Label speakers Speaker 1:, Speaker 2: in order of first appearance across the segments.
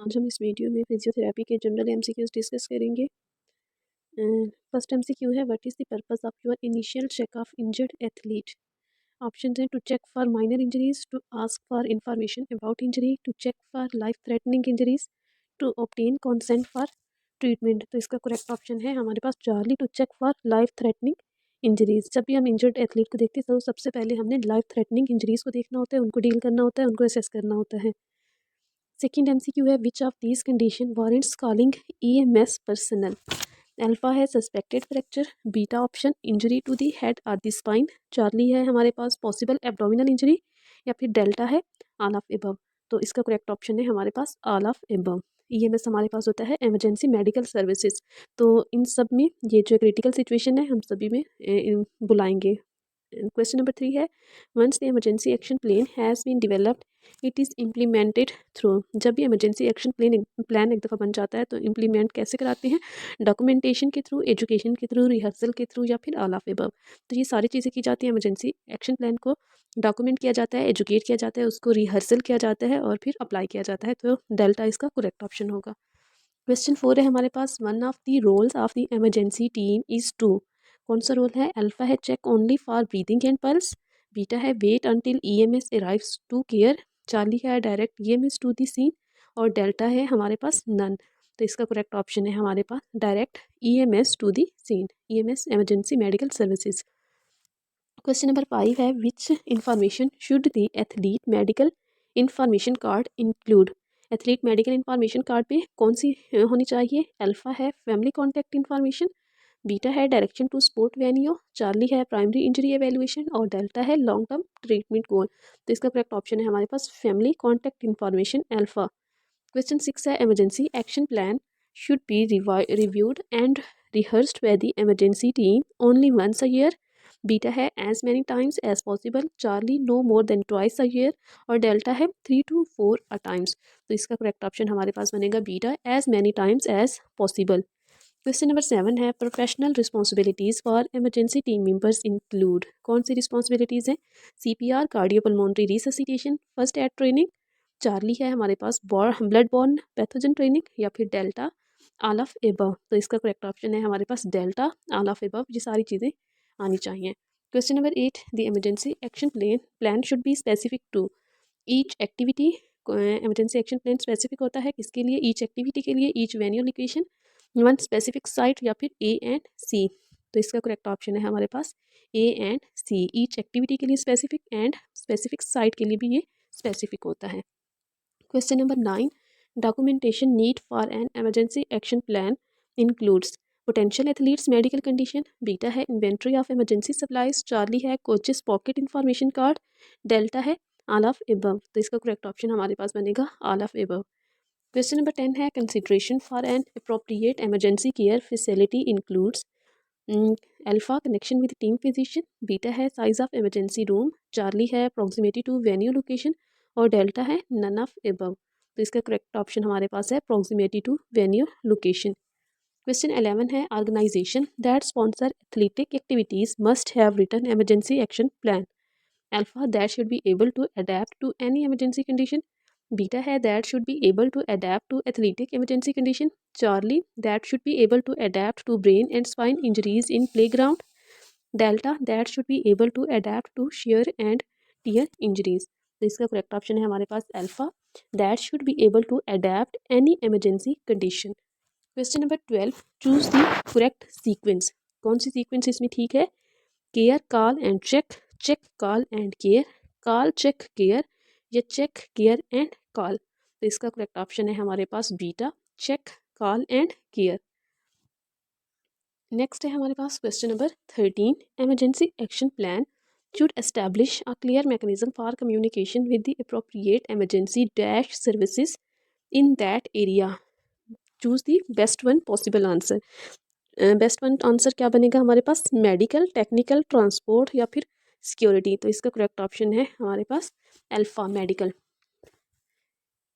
Speaker 1: आज हम इस वीडियो में फिजियोथेरेपी के जनरल एमसीक्यूज डिस्कस करेंगे। फर्स्ट एमसीक्यू है, what is the purpose of your initial check of injured athlete. Option हैं, to check for minor injuries, to ask for information about injury, to check for life threatening injuries, to obtain consent for treatment. तो इसका correct option है हमारे पास Charlie, to check for life threatening injuries. जब भी हम injured athlete को देखते हैं तो सबसे पहले हमने लाइफ थ्रेटनिंग इंजरीज को देखना होता है, उनको डील करना होता है, उनको असेस करना होता है। सेकेंड एमसीक्यू है, which of these condition warrants calling EMS personal. Alpha है suspected fracture, beta option injury to the head और द स्पाइन, चार्ली है हमारे पास पॉसिबल एब्डोमिनल इंजरी, या फिर डेल्टा है ऑल ऑफ एबव। तो इसका करेक्ट ऑप्शन है हमारे पास ऑल ऑफ एबव। ईएमएस हमारे पास होता है इमरजेंसी मेडिकल सर्विसेज। तो इन सब में ये जो क्रिटिकल सिचुएशन है हम सभी में बुलाएंगे। क्वेश्चन नंबर 3 है, once the emergency action plan has been developed it is implemented through. जब भी इमरजेंसी एक्शन प्लान एक दफ़ा बन जाता है तो इम्प्लीमेंट कैसे कराते हैं? डॉक्यूमेंटेशन के थ्रू, एजुकेशन के थ्रू, रिहर्सल के थ्रू, या फिर ऑल ऑफ एबव। तो ये सारी चीज़ें की जाती हैं। इमरजेंसी एक्शन प्लान को डॉक्यूमेंट किया जाता है, एजुकेट किया जाता है, उसको रिहर्सल किया जाता है और फिर अप्लाई किया जाता है। तो डेल्टा इसका करेक्ट ऑप्शन होगा। क्वेश्चन 4 है हमारे पास, one of the roles of the emergency team is to. कौन सा रोल है? अल्फा है check only for breathing and pulse, beta है wait until EMS arrives to care, Charlie है direct EMS to the scene, और delta है हमारे पास none. तो इसका करेक्ट ऑप्शन है हमारे पास direct EMS to the scene, EMS emergency medical services. Question number 5 है, which information should the athlete medical information card include. Athlete medical information card पे कौन सी होनी चाहिए? अल्फा है फैमिली कॉन्टैक्ट इंफॉर्मेशन, बीटा है direction to sport venue, Charlie है primary injury evaluation, और डेल्टा है लॉन्ग टर्म ट्रीटमेंट गोल। तो इसका करेक्ट ऑप्शन है हमारे पास family contact information alpha. Question 6 है, emergency action plan should be reviewed and rehearsed by the emergency team only once a year, beta है as many times as possible, Charlie no more than twice a year, और delta है 3 to 4 a times. तो इसका correct option हमारे पास बनेगा beta, as many times as possible. Question number 7 है, professional responsibilities for emergency team members include. कौन सी रिस्पॉन्सिबिलिटीज़ हैं? CPR, cardiopulmonary resuscitation, first aid training, Charlie है हमारे पास ब्लड बॉर्न पैथोजन ट्रेनिंग, या फिर डेल्टा ऑल ऑफ एबव। तो इसका करेक्ट ऑप्शन है हमारे पास डेल्टा ऑल ऑफ एबव। ये सारी चीज़ें आनी चाहिए। Question number 8, the emergency action plan should be specific to each activity. Emergency action plan specific होता है किसके लिए? ईच एक्टिविटी के लिए, each venue location, one specific site, या फिर ए एंड सी। तो इसका करेक्ट ऑप्शन है हमारे पास a and c. Each activity के लिए स्पेसिफिक एंड स्पेसिफिक साइट के लिए भी ये स्पेसिफिक होता है। Question number 9, documentation need for an emergency action plan includes potential athletes medical condition, beta है inventory of emergency supplies, Charlie है coaches pocket information card, delta है ऑल ऑफ एबव। तो इसका करेक्ट ऑप्शन हमारे पास बनेगा all of above. Question number 10 है, consideration for an appropriate emergency care facility includes alpha connection with team physician, beta है size of emergency room, Charlie है proximity to venue location, और delta है none of above. तो इसका correct option हमारे पास है proximity to venue location. Question 11 है, organisation that sponsor athletic activities must have written emergency action plan. Alpha, that should be able to adapt to any emergency condition, beta है that should be able to adapt to athletic emergency condition, Charlie that should be able to adapt to brain and spine injuries in playground, delta that should be able to adapt to shear and tear injuries. तो इसका correct option है हमारे पास alpha, that should be able to adept any emergency condition. Question number 12, choose the correct sequence. कौन सी sequence इसमें ठीक है? Care, call and check, check, call and care, call, check, care, या चेक, केयर एंड कॉल। तो इसका correct option है हमारे पास beta, check, call and care. Next है हमारे पास question number 13, emergency action plan should establish a clear mechanism for communication with the appropriate emergency dash services in that area. Choose the best one possible answer. Best one answer क्या बनेगा हमारे पास? Medical, technical, transport, या फिर security. तो इसका correct option है हमारे पास अल्फा, मेडिकल।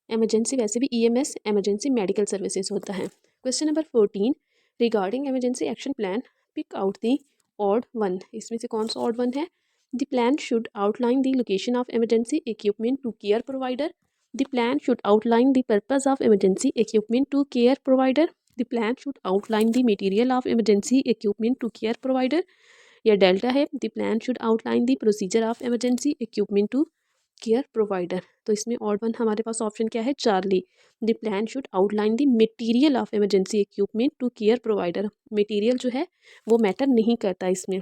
Speaker 1: इमरजेंसी वैसे भी ईएमएस इमरजेंसी मेडिकल सर्विसेज होता है। Question number 14, regarding emergency action plan pick out the odd one. इसमें से कौन सा ऑड वन है? The plan should outline the location of emergency equipment to care provider, The plan should outline the purpose of emergency equipment to care provider. The plan should outline the material of emergency equipment to care provider. या delta है, the plan should outline the procedure of emergency equipment to care provider. तो इसमें odd one हमारे पास option क्या है, Charlie. The plan should outline the material of emergency equipment to care provider. Material जो है वो मैटर नहीं करता इसमें।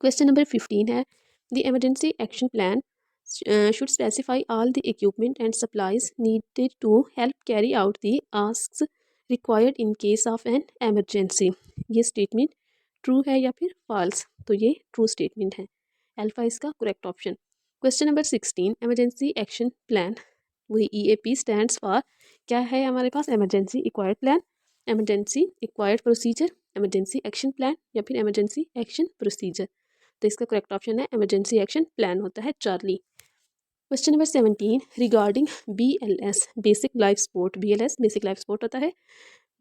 Speaker 1: क्वेश्चन नंबर 15 है, the emergency action plan should specify all the equipment and supplies needed to help carry out the tasks required in case of an emergency। ये statement true है या फिर फॉल्स? तो ये ट्रू स्टेटमेंट है, alpha इसका correct option. Question number 16, emergency action plan, वही EAP stands for क्या है हमारे पास, emergency acquired plan, emergency acquired procedure, emergency action plan या फिर इमरजेंसी एक्शन प्रोसीजर। तो इसका करेक्ट ऑप्शन है इमरजेंसी एक्शन प्लान होता है Charlie. Question number 17, regarding BLS basic life support, BLS basic life support होता है।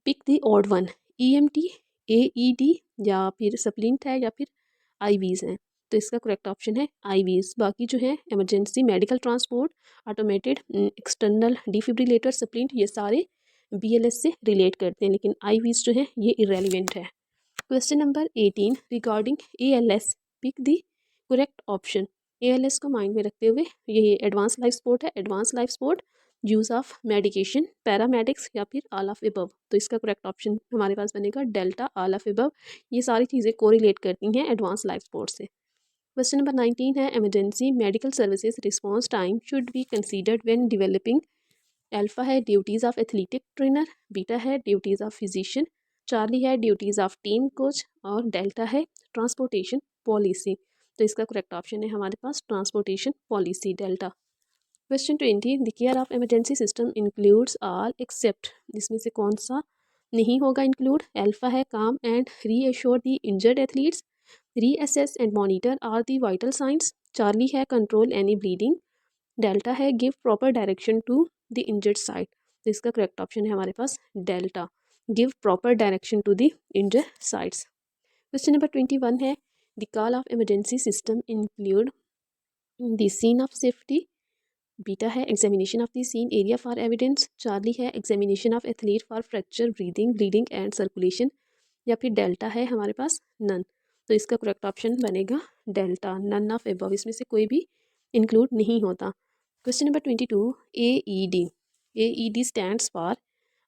Speaker 1: Pick the odd one, EMT, AED या फिर सप्लिंट है या फिर IVs हैं। तो इसका करेक्ट ऑप्शन है IVs। बाकी जो है emergency medical transport, automated external defibrillator, splint, ये सारे BLS से रिलेट करते हैं, लेकिन IVs जो है ये इरेलीवेंट है। Question number 18, regarding ALS pick the correct option. ALS को माइंड में रखते हुए ये एडवांस लाइफ सपोर्ट है, advance life support, use of medication, paramedics या फिर ऑल ऑफ एबव। तो इसका करेक्ट ऑप्शन हमारे पास बनेगा डेल्टा, ऑल ऑफ एबव। ये सारी चीज़ें कोरिलेट करती हैं एडवांस लाइफ सपोर्ट से। क्वेश्चन नंबर 19 है, emergency medical services response time should be considered when developing. Alpha है duties of athletic trainer, beta है ड्यूटीज़ ऑफ फिजिशियन, चार्ली है ड्यूटीज़ ऑफ टीम कोच और डेल्टा है transportation policy. तो इसका correct option है हमारे पास transportation policy, delta. Question 20, the care of emergency system includes all except, इसमें से कौन सा नहीं होगा इंक्लूड? अल्फा है calm and reassure the injured athletes, reassess and monitor are the vital signs, Charlie है कंट्रोल एनी ब्लीडिंग, डेल्टा है give proper direction to the injured site. तो इसका करेक्ट ऑप्शन है हमारे पास delta, give proper direction to the injured sites. Question number 21 है, the call of emergency system include the scene of safety, beta है examination of the scene area for evidence, Charlie है examination of athlete for fracture breathing bleeding and circulation या फिर delta है हमारे पास none. तो इसका correct option बनेगा delta, none of above, इसमें से कोई भी इंक्लूड नहीं होता। Question number 22, AED, AED stands for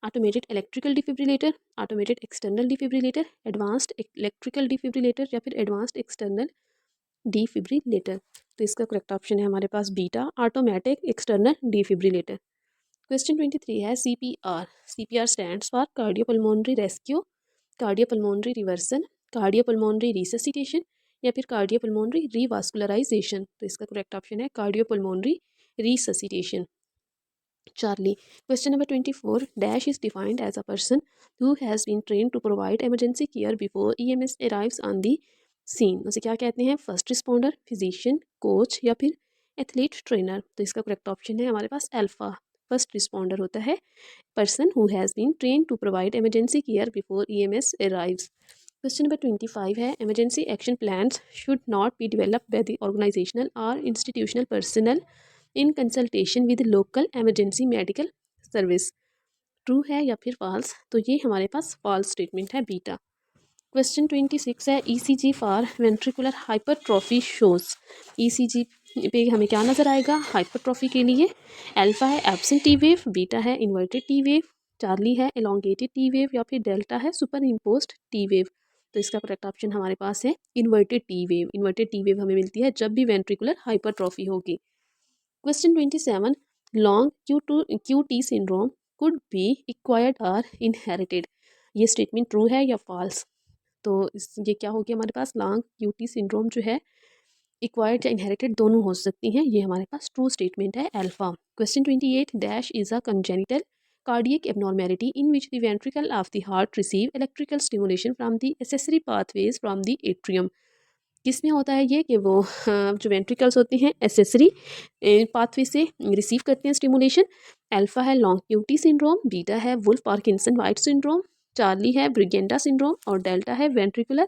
Speaker 1: automated electrical defibrillator, automated external defibrillator, advanced electrical defibrillator या फिर एडवांस्ड एक्सटर्नल डिफिब्रिलेटर। तो इसका करेक्ट ऑप्शन है हमारे पास beta, automatic external defibrillator. Question 23 है, CPR, CPR stands for cardiopulmonary rescue, cardiopulmonary reversal, cardiopulmonary resuscitation या फिर कार्डियोपल्मोनरी रिवास्कुलराइजेशन। तो इसका करेक्ट ऑप्शन है cardiopulmonary resuscitation, Charlie. Question number 24, dash is defined as a person who has been train to provide emergency care before EMS arrives on the scene. उसे क्या कहते हैं? First responder, physician, coach या फिर athlete trainer. तो इसका correct option है हमारे पास अल्फा, फर्स्ट रिस्पॉन्डर होता है person who has been train to provide emergency care before EMS arrives. Question number 25 है, emergency action plans should not be developed by the organizational और institutional personal in consultation with local emergency medical service. True है या फिर false? तो ये हमारे पास false statement है, बीटा। क्वेश्चन 26 है, ECG for ventricular hypertrophy shows. ECG पे हमें क्या नज़र आएगा हाइपरट्रॉफी के लिए? अल्फा है एब्सेंट टी वेव, बीटा है इन्वर्टेड टी वेव, चार्ली है एलोंगेटेड टी वेव या फिर डेल्टा है सुपर इम्पोज्ड टी वेव। तो इसका करेक्ट ऑप्शन हमारे पास है inverted T wave. Inverted T wave हमें मिलती है जब भी वेंट्रिकुलर हाइपरट्रॉफी होगी। Question 27, long QT syndrome could be acquired और इनहेरिटेड। ये स्टेटमेंट ट्रू है या फॉल्स? तो ये क्या हो गया हमारे पास, लॉन्ग QT सिंड्रोम जो है एक्वायर्ड या इनहेरिटेड दोनों हो सकती हैं। ये हमारे पास ट्रू स्टेटमेंट है, alpha. Question 28, dash is a congenital cardiac abnormality in which the ventricle of the heart receive electrical stimulation from the accessory pathways from the atrium। किसमें होता है ये कि वो जो वेंट्रिकल्स होते हैं एसेसरी पाथवे से रिसीव करते हैं स्टिमुलेशन। अल्फा है लॉन्ग QT सिंड्रोम, बीटा है Wolff Parkinson White syndrome, Charlie है ब्रिगेंडा सिंड्रोम और डेल्टा है वेंट्रिकुलर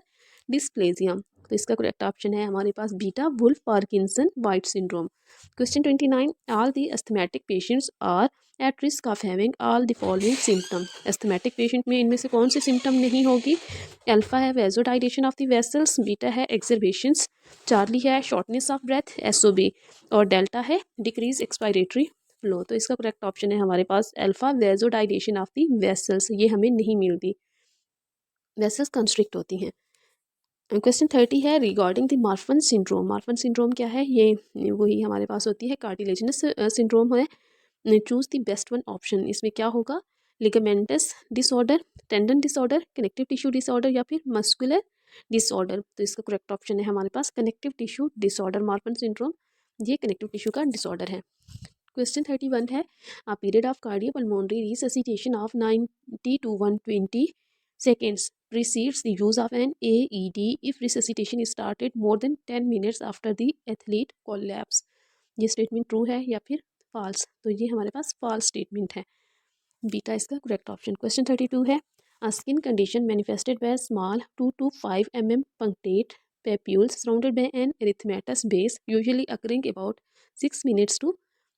Speaker 1: डिस्प्लेजिया। तो इसका करेक्ट ऑप्शन है हमारे पास beta, Wolff Parkinson White syndrome. Question 29, all the asthmatic patients are at risk of having all the following symptom. Asthmatic patient में इनमें से कौन सी सिम्टम नहीं होगी? अल्फा है vasodilation of the vessels, beta है एक्सरवेशंस, चार्ली है शॉर्टनेस ऑफ ब्रेथ एसओबी, और डेल्टा है डिक्रीज एक्सपायरेटरी फ्लो। तो इसका करेक्ट ऑप्शन है हमारे पास alpha, vasodilation of the vessels, ये हमें नहीं मिलती, वेसल्स कंस्ट्रिक्ट होती हैं। क्वेश्चन 30 है regarding the Marfan syndrome. Marfan syndrome क्या है? ये वही हमारे पास होती है कार्टिलेजिनस सिंड्रोम है। Choose the best one option, इसमें क्या होगा? Ligamentous disorder, tendon disorder, connective tissue disorder या फिर मस्कुलर डिसऑर्डर। तो इसका करेक्ट ऑप्शन है हमारे पास connective tissue disorder. Marfan syndrome ये कनेक्टिव टिश्यू का डिसऑर्डर है। क्वेश्चन 31 है a period of cardiopulmonary resuscitation of 90 to 120 seconds precedes the use of an AED if resuscitation is started more than 10 minutes after the athlete collapse। ये statement true है या फिर false? तो ये हमारे पास फॉल्स स्टेटमेंट है, बीटा इसका करेक्ट ऑप्शन। क्वेश्चन 32 है a skin condition manifested by small 2 to 5 mm punctate papules surrounded by an erythematous base usually occurring about 6 minutes to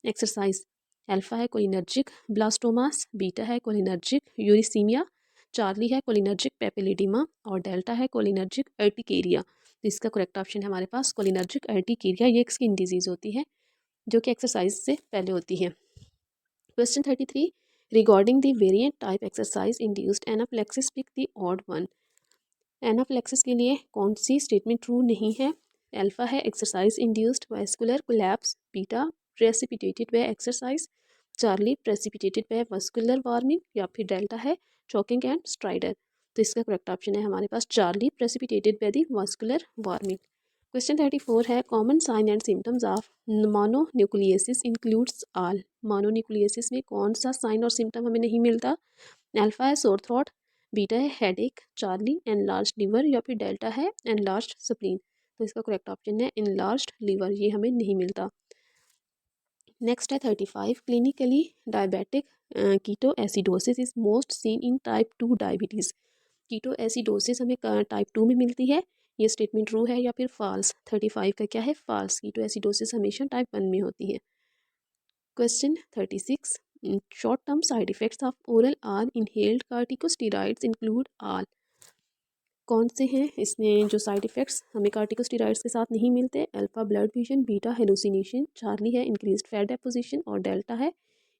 Speaker 1: exercise। Alpha है कोलिनर्जिक ब्लास्टोमास, बीटा है cholinergic uricaemia, Charlie है cholinergic पेपिलिडिमा, और delta है cholinergic urticaria. तो इसका correct option है हमारे पास cholinergic urticaria. ये एक स्किन डिजीज़ होती है जो कि एक्सरसाइज से पहले होती है। Question 33 regarding the variant type exercise induced anaphylaxis pick the odd one. Anaphylaxis के लिए कौन सी स्टेटमेंट ट्रू नहीं है? अल्फा है exercise induced vascular collapse, beta precipitated bye exercise, Charlie precipitated bye vascular warming, या फिर डेल्टा है चॉकिंग एंड स्ट्राइडर। तो इसका करेक्ट ऑप्शन है हमारे पास Charlie precipitated by the vascular warming. Question 34 है common sign and symptoms of mononucleosis includes all. Mononucleosis में कौन सा साइन और सिम्टम हमें नहीं मिलता? अल्फा है सोर थ्रोट, बीटा है हेडेक, चार्ली एनलार्ज लिवर, या फिर डेल्टा है एनलार्ज स्प्लीन। तो इसका करेक्ट ऑप्शन है एनलार्ज लिवर, ये हमें नहीं मिलता। नेक्स्ट है 35 clinically diabetic ketoacidosis is most seen in type 2 diabetes. Ketoacidosis हमें टाइप 2 में मिलती है, ये स्टेटमेंट ट्रू है या फिर फॉल्स? 35 का क्या है? फॉल्स। कीटो एसिडोसिस हमेशा टाइप 1 में होती है। Question 36 short term side effects of oral or inhaled corticosteroids include all. कौन से हैं इसमें जो साइड इफ़ेक्ट्स हमें कार्टिकोस्टेरॉइड्स के साथ नहीं मिलते? Alpha blurred vision, beta hallucination, Charlie है इंक्रीज्ड फैट डेपोजिशन, और डेल्टा है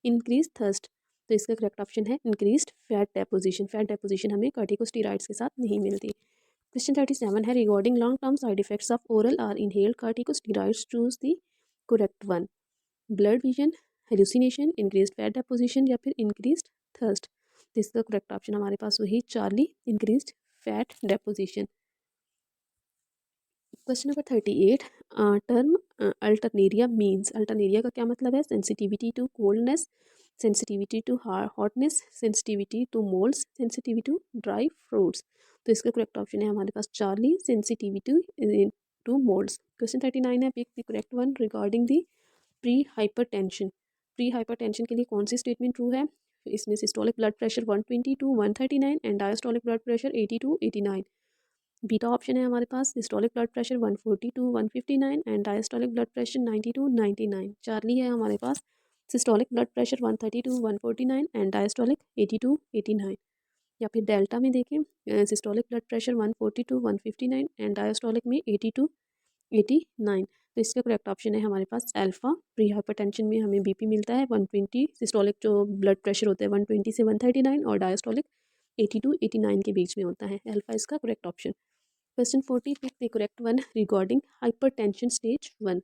Speaker 1: इंक्रीज थर्स्ट। तो इसका करेक्ट ऑप्शन है increased fat deposition. Fat deposition हमें कार्टिकोस्टेरॉइड्स के साथ नहीं मिलती। क्वेश्चन 37 है regarding long term side effects of oral or inhaled corticosteroids choose the correct one. Blurred vision, hallucination, increased fat deposition, या फिर इंक्रीज्ड थर्स्ट। तो इसका करेक्ट ऑप्शन हमारे पास वही Charlie increased fat deposition. Question number 38 term alternaria means. Alternaria का क्या मतलब है? Sensitivity to coldness, sensitivity to hotness, sensitivity to molds, sensitivity to dry fruits. तो इसका करेक्ट ऑप्शन है हमारे पास Charlie sensitivity to molds. Question 39 है pick the correct one regarding the pre hypertension. Pre hypertension के लिए कौन सी स्टेटमेंट ट्रू है? इसमें systolic blood pressure 120 to 139 and diastolic blood pressure 80 to 89। Beta option है हमारे पास systolic blood pressure 140 to 159 and diastolic blood pressure 90 to 99। Charlie है हमारे पास systolic blood pressure 130 to 149 and diastolic 80 to 89। या फिर डेल्टा में देखें systolic blood pressure 140 to 159 and diastolic में 80 to 89। तो इसका करेक्ट ऑप्शन है हमारे पास अल्फा। प्री हाइपरटेंशन में हमें बीपी मिलता है 120, सिस्टोलिक जो ब्लड प्रेशर होता है 120 से 139, और डायस्टोलिक 80 to 89 के बीच में होता है। अल्फा इसका correct option. Question 40 pick the correct one regarding hypertension stage 1।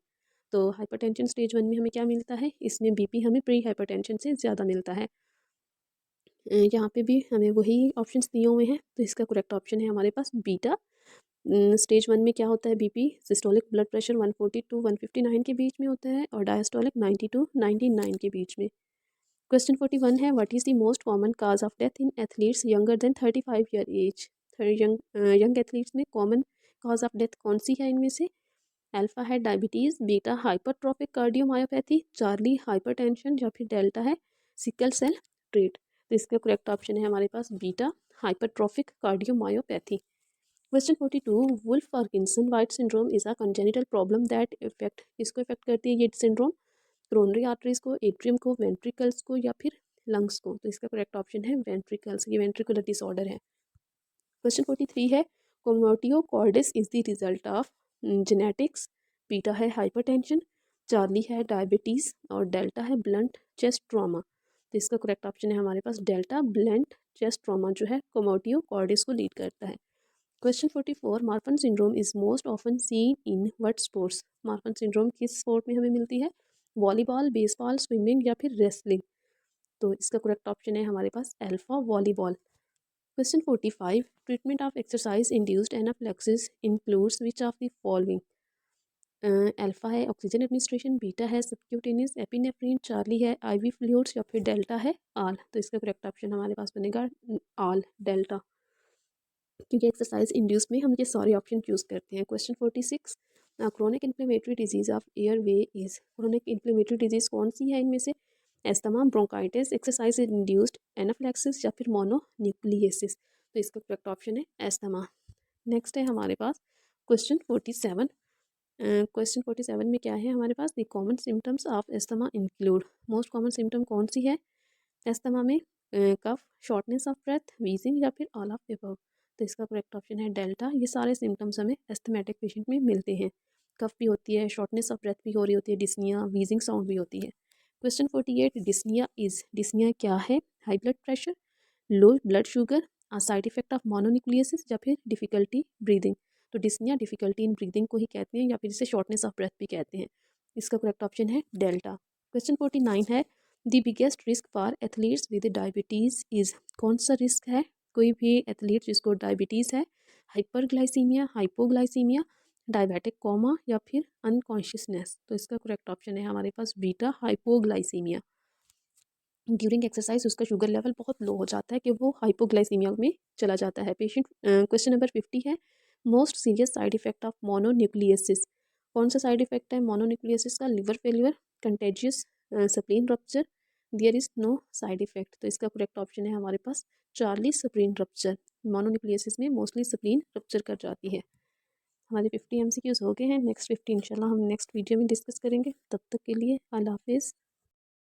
Speaker 1: तो हाइपरटेंशन स्टेज 1 में हमें क्या मिलता है? इसमें बीपी हमें प्री हाइपरटेंशन से ज़्यादा मिलता है। यहाँ पे भी हमें वही ऑप्शंस दिए हुए हैं, तो इसका करेक्ट ऑप्शन है हमारे पास बीटा। स्टेज 1 में क्या होता है? BP systolic blood pressure 140 to 159 के बीच में होता है, और डायस्टोलिक 90 to 99 के बीच में। क्वेश्चन 41 है what is the most common cause of death in athletes younger than 35 year age. Young athletes में कॉमन काज ऑफ डेथ कौन सी है इनमें से? अल्फा है diabetes, beta hypertrophic cardiomyopathy, Charlie hypertension, या फिर डेल्टा है सिकल सेल ट्रेट। तो इसका करेक्ट ऑप्शन है हमारे पास beta hypertrophic cardiomyopathy. Question 42 Wolff Parkinson White syndrome is a congenital problem that effect किसको इफेक्ट करती है ये सिंड्रोम? कोरोनरी आर्टरीज को, एट्रियम को, वेंट्रिकल्स को या फिर लंग्स को? तो इसका करेक्ट ऑप्शन है वेंट्रिकल्स। ये वेंट्रिकुलर डिसऑर्डर है। क्वेश्चन 43 है commotio cordis is the result of genetics. Beta है हाइपरटेंशन, चार्ली है डायबिटीज़ और डेल्टा है ब्लंट चेस्ट ट्रॉमा। तो इसका करेक्ट ऑप्शन है हमारे पास डेल्टा। ब्लंट चेस्ट ट्रॉमा जो है कोमोटियो कॉर्डिस को लीड करता है। Question 44 Marfan syndrome is most often seen in what sports? Marfan syndrome किस स्पोर्ट में हमें मिलती है? वॉलीबॉल, बेसबॉल, स्विमिंग या फिर रेसलिंग? तो इसका करेक्ट ऑप्शन है हमारे पास alpha volleyball. Question 45 treatment of exercise induced anaphylaxis includes which of the following? Alpha है ऑक्सीजन एडमिनिस्ट्रेशन, बीटा है सबक्यूटेनियस एपिनेफ्रिन, चार्ली है आईवी फ्लूइड्स या फिर डेल्टा है आल? तो इसका करेक्ट ऑप्शन हमारे पास बनेगा आल, डेल्टा, क्योंकि एक्सरसाइज इंड्यूस में हम ये सारे ऑप्शन चूज़ करते हैं। Question 46 chronic inflammatory disease of airway is? Chronic inflammatory disease कौन सी है इनमें से? एस्थमा, ब्रोंकाइटिस, एक्सरसाइज इंड्यूस्ड एनाफ्लेक्सिस या फिर मोनोन्यूक्लियसिस? तो इसका करेक्ट ऑप्शन है एस्थमा। नेक्स्ट है हमारे पास क्वेश्चन 47। क्वेश्चन 47 में क्या है हमारे पास? The common symptoms of asthma include? Most common symptom कौन सी है एस्थमा में? Cough, shortness of breath, wheezing या फिर ऑल ऑफ द अबव? तो इसका करेक्ट ऑप्शन है डेल्टा। ये सारे सिम्टम्स हमें एस्थमेटिक पेशेंट में मिलते हैं। कफ भी होती है, शॉर्टनेस ऑफ ब्रेथ भी हो रही होती है, डिस्निया, वीजिंग साउंड भी होती है। Question 48 dyspnoea is? डिस्निया क्या है? High blood pressure, low blood sugar, side effect of mononucleosis या फिर डिफिकल्टी ब्रीदिंग? तो डिस्निया डिफिकल्टी इन ब्रीदिंग को ही कहते हैं या फिर इसे शॉर्टनेस ऑफ ब्रेथ भी कहते हैं। इसका करेक्ट ऑप्शन है डेल्टा। क्वेश्चन 49 है the biggest risk for athletes with diabetes is? कौन सा रिस्क है कोई भी एथलीट जिसको डायबिटीज़ है? हाइपरग्लाइसीमिया, हाइपोग्लाइसीमिया, डायबिटिक कोमा या फिर अनकॉन्शियसनेस? तो इसका करेक्ट ऑप्शन है हमारे पास बीटा, हाइपोग्लाइसीमिया। ड्यूरिंग एक्सरसाइज उसका शुगर लेवल बहुत लो हो जाता है कि वो हाइपोग्लाइसीमिया में चला जाता है पेशेंट। क्वेश्चन नंबर 50 है most serious side effect of mononucleosis? कौन सा साइड इफेक्ट है मोनोन्यूक्लियसिस का? Liver failure, contagious spleen rupture, there is no side effect? तो इसका करेक्ट ऑप्शन है हमारे पास चार्ली स्प्लीन रप्चर। मोनोन्यूक्लियसिस में मोस्टली स्प्लीन रप्चर कर जाती है। हमारे 50 MCQs हो गए हैं। नेक्स्ट 50 इंशाल्लाह हम नेक्स्ट वीडियो में डिस्कस करेंगे। तब तक के लिए अल्लाह हाफिज़।